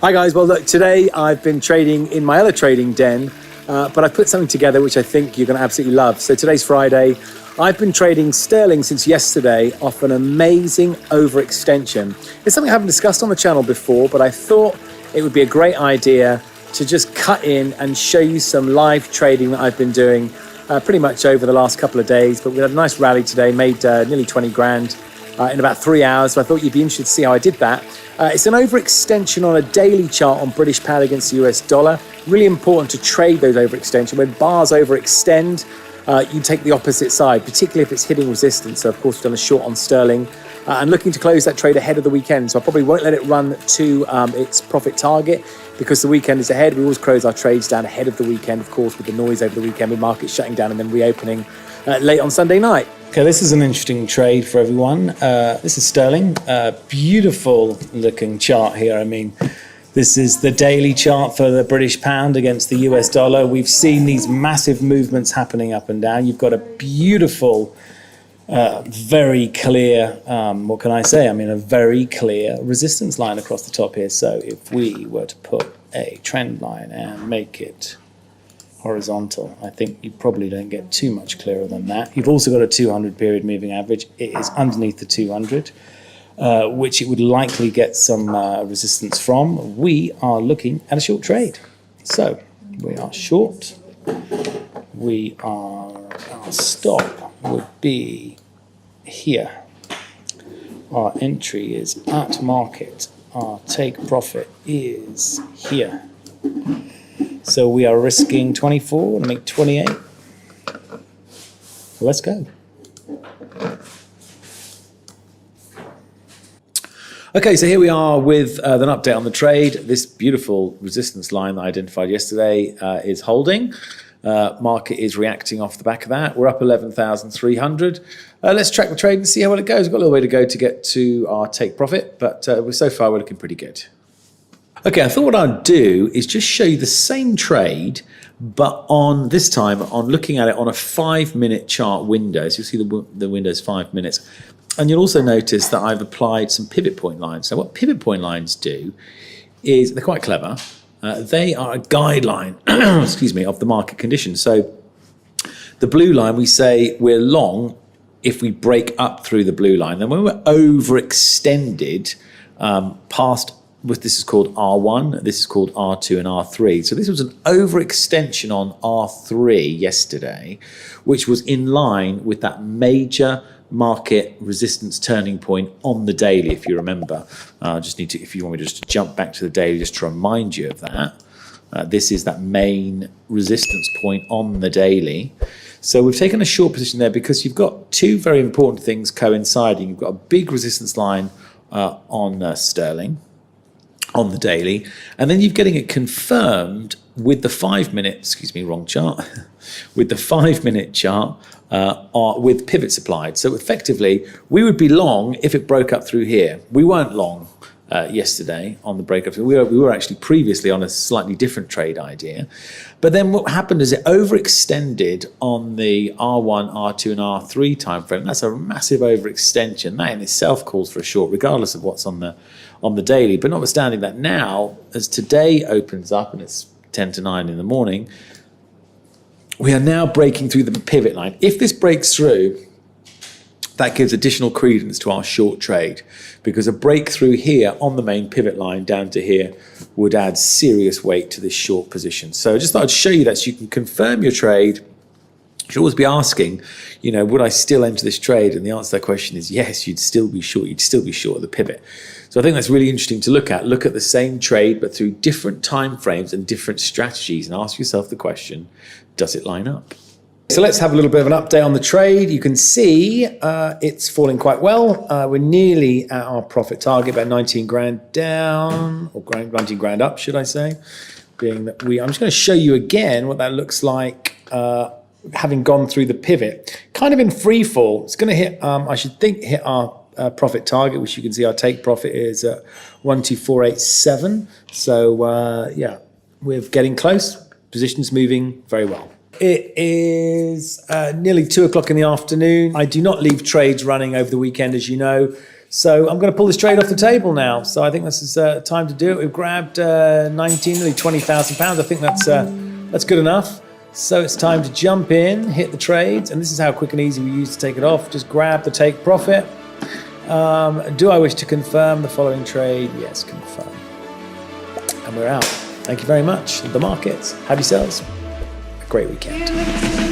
Hi guys, well look, today I've been trading in my other trading den, but I put something together which I think you're going to absolutely love. So today's Friday. I've been trading sterling since yesterday off an amazing overextension. It's something I haven't discussed on the channel before, but I thought it would be a great idea to just cut in and show you some live trading that I've been doing pretty much over the last couple of days. But we had a nice rally today, made nearly 20 grand in about 3 hours. So I thought you'd be interested to see how I did that. It's an overextension on a daily chart on British pound against the US dollar. Really important to trade those overextension. When bars overextend, you take the opposite side, particularly if it's hitting resistance. So of course, we've done a short on sterling and looking to close that trade ahead of the weekend. So I probably won't let it run to its profit target because the weekend is ahead. We always close our trades down ahead of the weekend, of course, with the noise over the weekend, with markets shutting down and then reopening late on Sunday night. Okay, this is an interesting trade for everyone. This is sterling. Beautiful looking chart here. I mean, this is the daily chart for the British pound against the US dollar. We've seen these massive movements happening up and down. You've got a beautiful, very clear, what can I say? I mean, a very clear resistance line across the top here. So if we were to put a trend line and make it horizontal, I think you probably don't get too much clearer than that. You've also got a 200 period moving average. It is underneath the 200. Which it would likely get some resistance from. We are looking at a short trade. So we are short. Our stop would be here. Our entry is at market. Our take profit is here. So we are risking 24 and make 28. Let's go. Okay, so here we are with an update on the trade. This beautiful resistance line that I identified yesterday is holding. Market is reacting off the back of that. We're up 11,300. Let's track the trade and see how well it goes. We've got a little way to go to get to our take profit, but so far we're looking pretty good. Okay, I thought what I'd do is just show you the same trade, but on this time, on looking at it on a 5-minute chart window. So you'll see the window's 5 minutes. And you'll also notice that I've applied some pivot point lines. So what pivot point lines do is they're quite clever. They are a guideline, excuse me, of the market conditions. So the blue line, we say we're long if we break up through the blue line. Then when we're overextended past, this is called R1, this is called R2 and R3. So this was an overextension on R3 yesterday, which was in line with that major market resistance turning point on the daily, if you remember. Just need to, if you want me to just jump back to the daily, just to remind you of that. This is that main resistance point on the daily. So we've taken a short position there because you've got two very important things coinciding. You've got a big resistance line on sterling on the daily, and then you're getting it confirmed with the 5-minute, excuse me, wrong chart, with the 5-minute chart with pivots applied. So effectively, we would be long if it broke up through here. We weren't long yesterday on the breakup. We were actually previously on a slightly different trade idea. But then what happened is it overextended on the R1, R2, and R3 timeframe. That's a massive overextension. That in itself calls for a short, regardless of what's on the daily. But notwithstanding that, now, as today opens up, and it's 10 to 9 in the morning, we are now breaking through the pivot line. If this breaks through, that gives additional credence to our short trade, because a breakthrough here on the main pivot line down to here would add serious weight to this short position. So I just thought I'd show you that so you can confirm your trade. You should always be asking, you know, would I still enter this trade? And the answer to that question is yes, you'd still be short. You'd still be short of the pivot. So I think that's really interesting to look at. Look at the same trade, but through different time frames and different strategies, and ask yourself the question, does it line up? So let's have a little bit of an update on the trade. You can see it's falling quite well. We're nearly at our profit target, about 19 grand down, or 19 grand up, should I say. Being that I'm just going to show you again what that looks like having gone through the pivot. Kind of in free fall. It's going to hit, I should think, hit our profit target, which you can see our take profit is at 12487. So yeah, we're getting close. Position's moving very well. It is nearly 2 o'clock in the afternoon. I do not leave trades running over the weekend, as you know. So I'm going to pull this trade off the table now. So I think this is time to do it. We've grabbed 19, nearly 20,000 pounds. I think that's good enough. So it's time to jump in, hit the trades, and this is how quick and easy we use to take it off. Just grab the take profit. Do I wish to confirm the following trade? Yes, confirm. And we're out. Thank you very much. The markets. Have yourselves a great weekend.